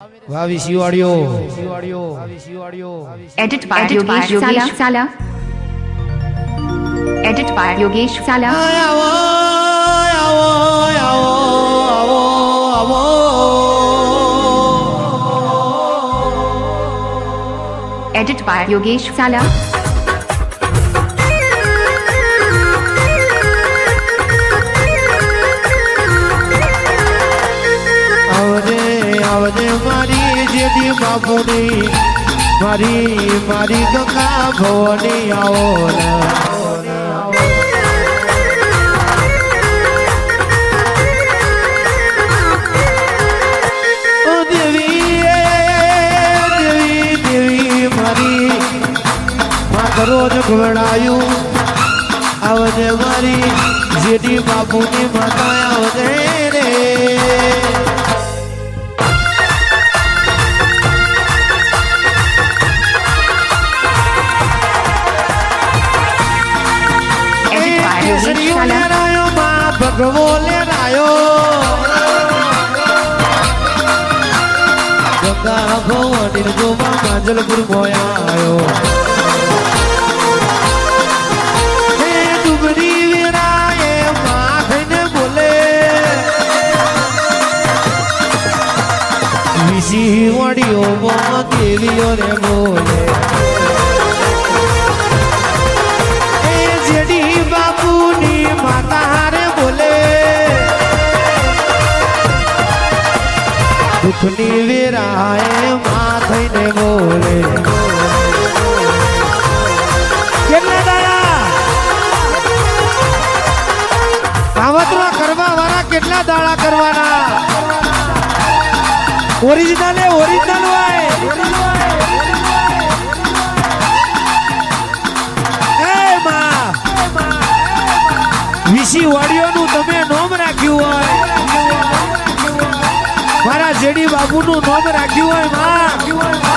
Edit by Yogesh Sala. Edit by Yogesh Sala. Edit by Yogesh Sala. આવજે મારી જેદી બાપુની મારી ગંગા ભવાની આવો દેવી મારી રોજ ઘોડાયું આવજે મારી જેદી બાપુની માતા આવજે રે ભગવો લેરાયો ગંગા ભવાની ગોવા માંજલપુર મોયાયો હે ડુબરી વેરાએ માથઈને બોલે વિસી વડીઓ મોમાં દેવીઓ રે બોલે હે જેડી બાપુની માતા હારે બોલે દુઃખની વેરાએ માથઈને બોલે કેટલા દાડા કાવતરા કરવા વાળા કેટલા દાડા કરવાના ઓરિજિનલ હોય વિસી વાડીઓનું તમે નોમ રાખ્યું હોય મારા જેડી બાબુનું નોમ રાખ્યું હોય માં